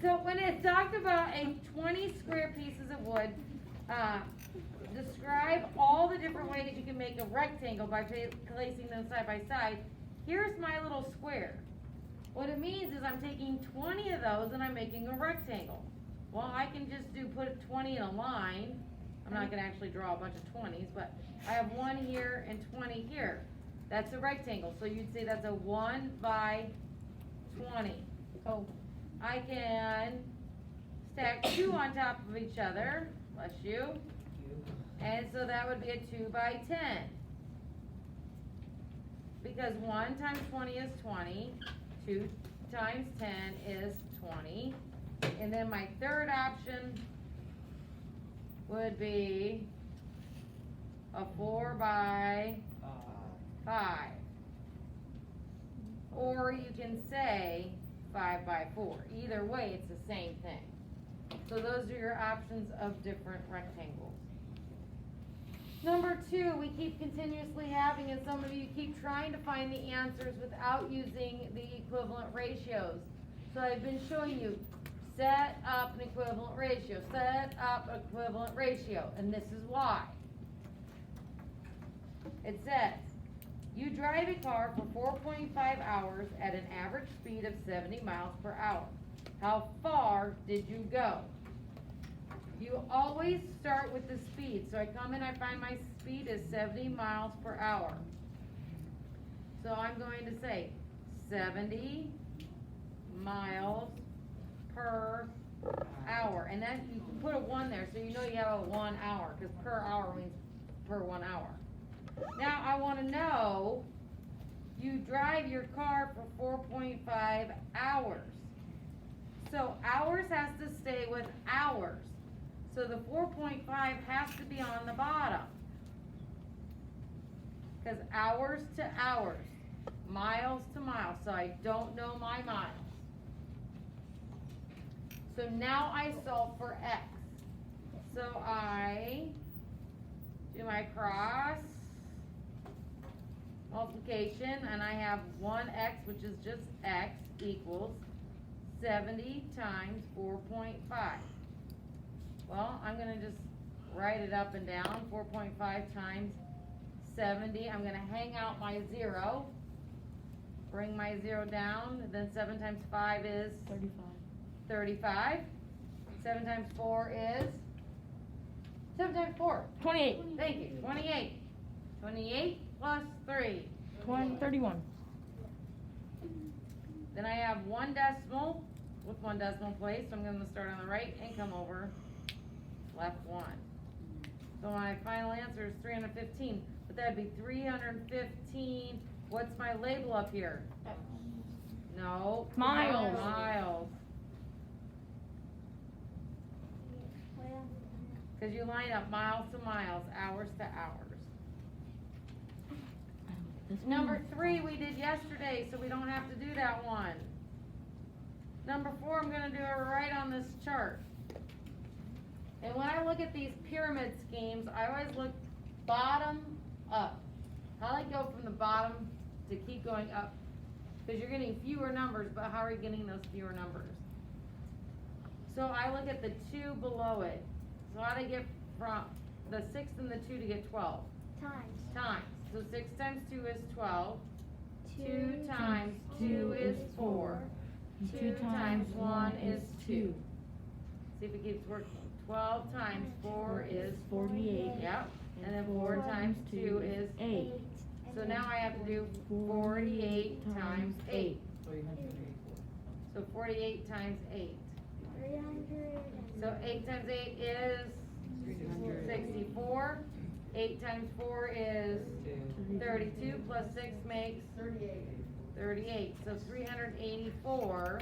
So when it talked about a 20 square pieces of wood, describe all the different ways you can make a rectangle by placing them side by side. Here's my little square. What it means is I'm taking 20 of those and I'm making a rectangle. Well, I can just put 20 in a line. I'm not gonna actually draw a bunch of 20s, but I have 1 here and 20 here. That's a rectangle, so you'd say that's a 1 by 20. Oh, I can stack 2 on top of each other, bless you, and so that would be a 2 by 10. Because 1 times 20 is 20, 2 times 10 is 20, and then my third option would be a 4 by 5. Or you can say 5 by 4. Either way, it's the same thing. So those are your options of different rectangles. Number 2, we keep continuously having, and some of you keep trying to find the answers without using the equivalent ratios. So I've been showing you, set up an equivalent ratio, set up an equivalent ratio, and this is why. It says, you drive a car for 4.5 hours at an average speed of 70 miles per hour. How far did you go? You always start with the speed. So I come in, I find my speed is 70 miles per hour. So I'm going to say 70 miles per hour. And then you can put a 1 there so you know you have a 1 hour, because per hour means per 1 hour. Now I want to know, you drive your car for 4.5 hours. So hours has to stay with hours. So the 4.5 has to be on the bottom. Because hours to hours, miles to miles. So I don't know my miles. So now I solve for x. So I do my cross multiplication, and I have 1x, which is just x, equals 70 times 4.5. Well, I'm going to just write it up and down. 4.5 times 70. I'm going to hang out my 0. Bring my 0 down. Then 7 times 5 is? 35. 7 times 4 is? 7 times 4? 28. Thank you. 28. 28 plus 3. 31. Then I have 1 decimal with 1 decimal place. So I'm going to start on the right and come over left 1. So my final answer is 315. But that'd be 315. What's my label up here? No. Miles. Miles. Because you line up miles to miles, hours to hours. Number 3 we did yesterday, so we don't have to do that one. Number 4, I'm going to do it right on this chart. And when I look at these pyramid schemes, I always look bottom up. How do I go from the bottom to keep going up? Because you're getting fewer numbers, but how are you getting those fewer numbers? So I look at the 2 below it. So how do I get from the 6 and the 2 to get 12? Times. So 6 times 2 is 12. 2 times 2 is 4. 2 times 1 is 2. See if it keeps working. 12 times 4 is 48. Yep. And then 4 times 2 is 8. So now I have to do 48 times 8. So 48 times 8. So 8 times 8 is 64. 8 times 4 is 32, plus 6 makes 38. So 384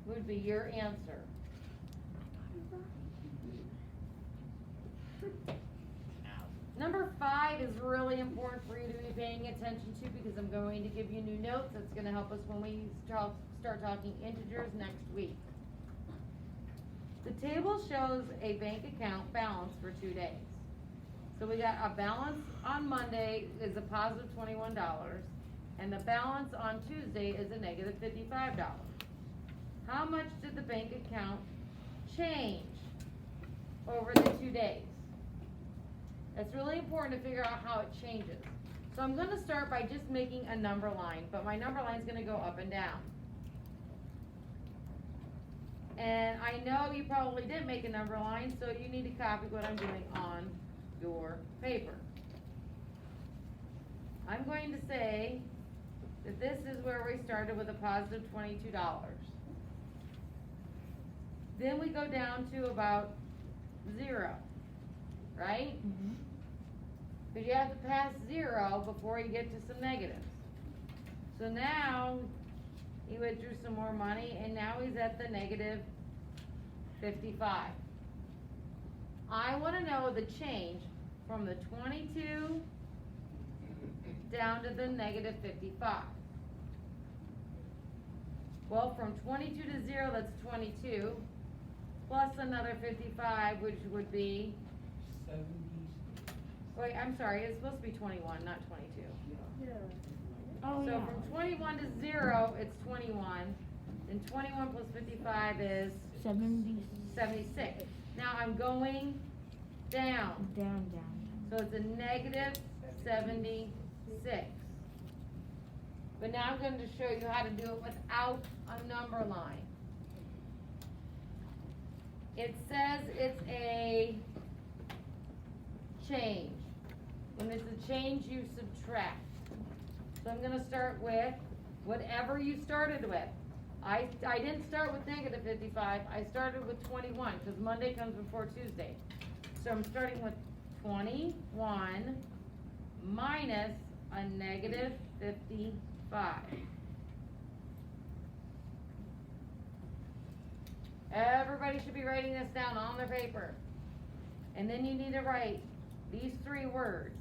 would be your answer. Number 5 is really important for you to be paying attention to, because I'm going to give you new notes. That's going to help us when we start talking integers next week. The table shows a bank account balance for 2 days. So we got a balance on Monday is a positive $21, and the balance on Tuesday is a negative $55. how much did the bank account change over the 2 days? It's really important to figure out how it changes. So I'm gonna start by just making a number line, but my number line is gonna go up and down. And I know you probably didn't make a number line, so you need to copy what I'm doing on your paper. I'm going to say that this is where we started with a positive $22. Then we go down to about 0, right? Because you have to pass 0 before you get to some negatives. So now he withdrew some more money, and now he's at the negative 55. I want to know the change from the 22 down to the negative 55. Well, from 22 to 0, that's 22, plus another 55, which would be 70. Wait, I'm sorry, it's supposed to be 21, not 22. Yeah. So from 21 to 0, it's 21. Then 21 plus 55 is 76. Now I'm going down. Down. So it's a negative 76. But now I'm going to show you how to do it without a number line. It says it's a change. When it's a change, you subtract. So I'm gonna start with whatever you started with. I didn't start with negative 55, I started with 21, because Monday comes before Tuesday. So I'm starting with 21 minus a negative 55. Everybody should be writing this down on their paper. And then you need to write these 3 words.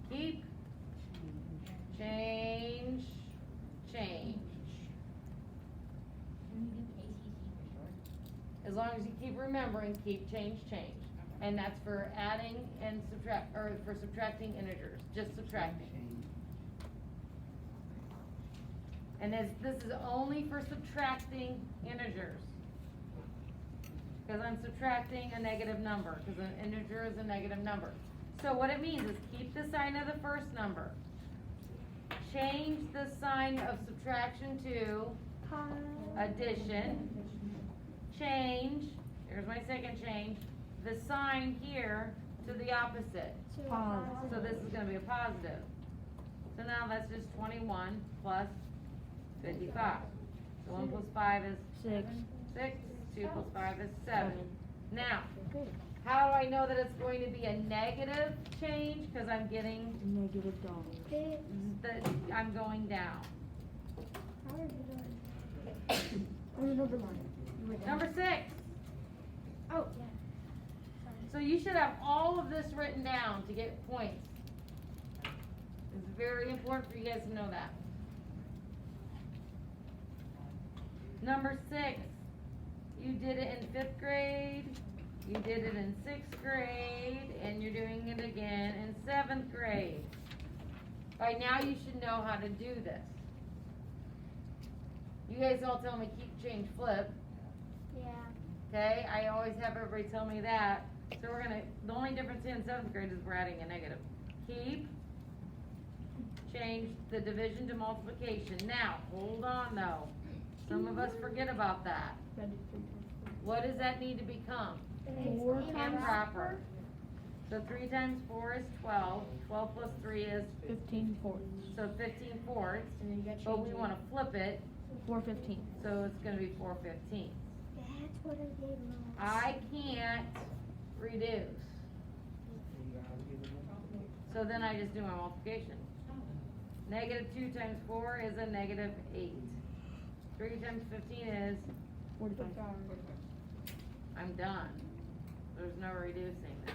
Keep, change, change. As long as you keep remembering, keep, change, change. And that's for adding and subtract, or for subtracting integers, just subtracting. And this is only for subtracting integers. Because I'm subtracting a negative number, because an integer is a negative number. So what it means is keep the sign of the first number. Change the sign of subtraction to addition. Change, here's my second change, the sign here to the opposite. So this is going to be a positive. So now that's just 21 plus 55. So 1 plus 5 is 6. 2 plus 5 is 7. Now, how do I know that it's going to be a negative change? Because I'm getting Negative dollars. I'm going down. Number line. Number 6. Oh, yeah. So you should have all of this written down to get points. It's very important for you guys to know that. Number 6. You did it in 5th grade, you did it in 6th grade, and you're doing it again in 7th grade. By now you should know how to do this. You guys all tell me keep, change, flip. Yeah. Okay, I always have everybody tell me that. So the only difference in 7th grade is we're adding a negative. Keep, change the division to multiplication. Now, hold on though. Some of us forget about that. What does that need to become? 4 times Improper. So 3 times 4 is 12. 12 plus 3 is 15 fourths. so 15 fourths. And then you got But we want to flip it, 4/15. so it's going to be 4/15. That's what I did wrong. I can't reduce. So then I just do my multiplication. Negative 2 times 4 is a negative 8. 3 times 15 is 45. I'm done. There's no reducing that.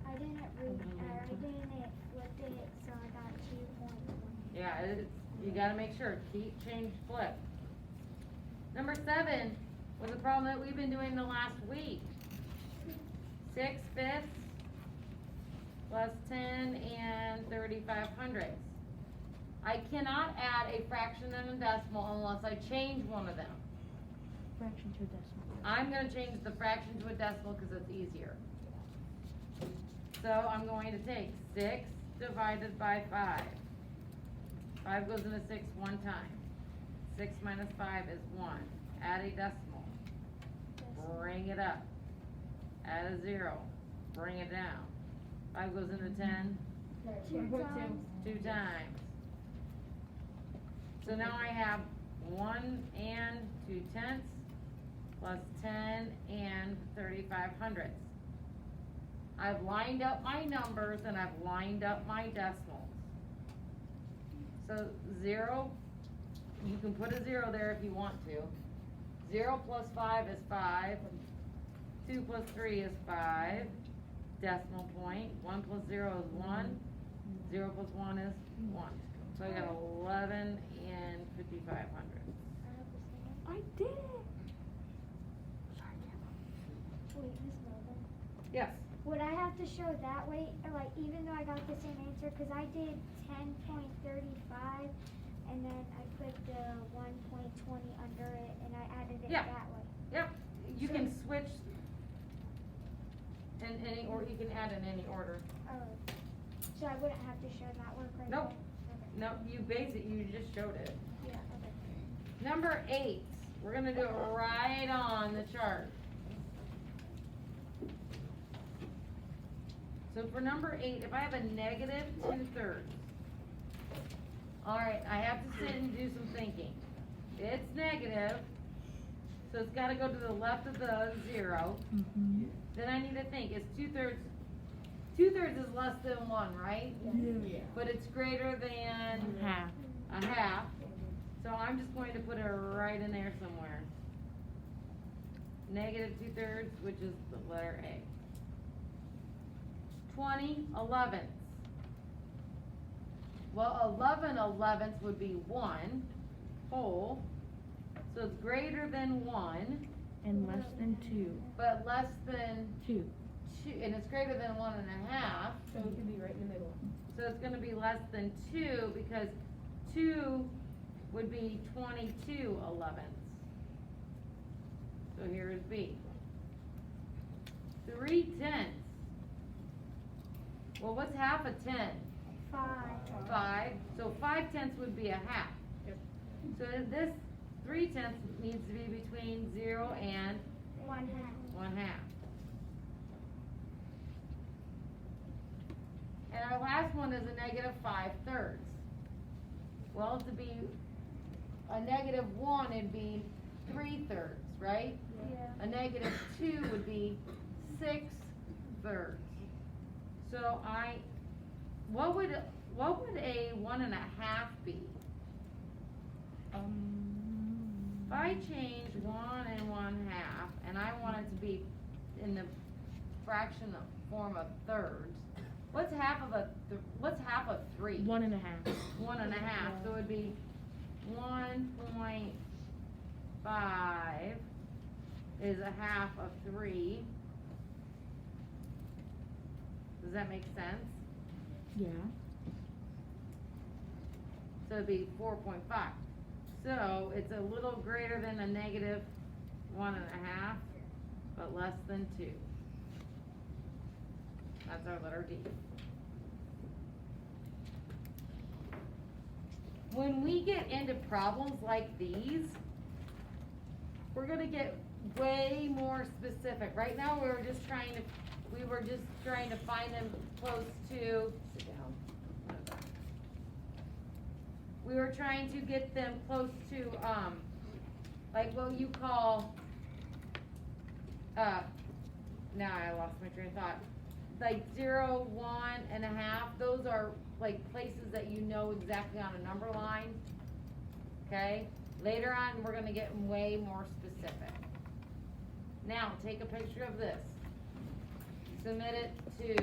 I didn't flip it, so I got 2 points. Yeah, you gotta make sure, keep, change, flip. Number 7 was a problem that we've been doing the last week. 6/5 plus 10 and 35 hundredths. I cannot add a fraction and a decimal unless I change one of them. Fraction to a decimal. I'm gonna change the fraction to a decimal because it's easier. So I'm going to take 6 divided by 5. 5 goes into 6 one time. 6 minus 5 is 1. Add a decimal. Bring it up. Add a 0. Bring it down. 5 goes into 10. 2 times. 2 times. So now I have 1 and 2/10 plus 10 and 35 hundredths. I've lined up my numbers and I've lined up my decimals. So 0, you can put a 0 there if you want to. 0 plus 5 is 5. 2 plus 3 is 5. Decimal point. 1 plus 0 is 1. 0 plus 1 is 1. So I got 11 and 5,500. I did it. Wait, Miss Logan. Yes. Would I have to show that way, or like, even though I got the same answer, cause I did 10.35, and then I put the 1.20 under it, and I added it Yeah. that way. Yep. You can switch in any, or you can add in any order. Oh, so I wouldn't have to show that work right Nope. there? No, you just showed it. Okay. Yeah, okay. Number 8, we're gonna do it right on the chart. So for number 8, if I have a negative 2/3, alright, I have to sit and do some thinking. It's negative, so it's gotta go to the left of the 0. Mm-hmm. Then I need to think, is 2/3 is less than 1, right? Yeah. But it's greater than Half. a half, so I'm just going to put it right in there somewhere. Negative 2/3, which is the letter A. 20/11. Well, 11/11 would be 1 whole, so it's greater than 1, And less than 2. but less than 2. 2, and it's greater than 1.5. So it can be right in the middle. So it's gonna be less than 2, because 2 would be 22/11. So here is B. 3/10. Well, what's half a 10? 5. 5, so 5/10 would be a half. Yep. So this 3/10 needs to be between 0 and 1/2. 1/2. And our last one is a negative 5/3. Well, to be a negative 1, it'd be 3/3, right? Yeah. A negative 2 would be 6/3. So what would a 1.5 be? If I change 1 and 1/2, and I want it to be in the fraction of form of thirds, what's half of 3? 1.5. 1.5, so it'd be 1.5 is a half of 3. Does that make sense? Yeah. So it'd be 4.5. So it's a little greater than a negative 1.5, but less than 2. That's our letter D. When we get into problems like these, we're gonna get way more specific. Right now, we were just trying to find them close to, sit down. We were trying to get them close to, like what you call, now I lost my train of thought. Like 0, 1.5, those are like places that you know exactly on a number line. Okay? Later on, we're gonna get way more specific. Now, take a picture of this. Submit it to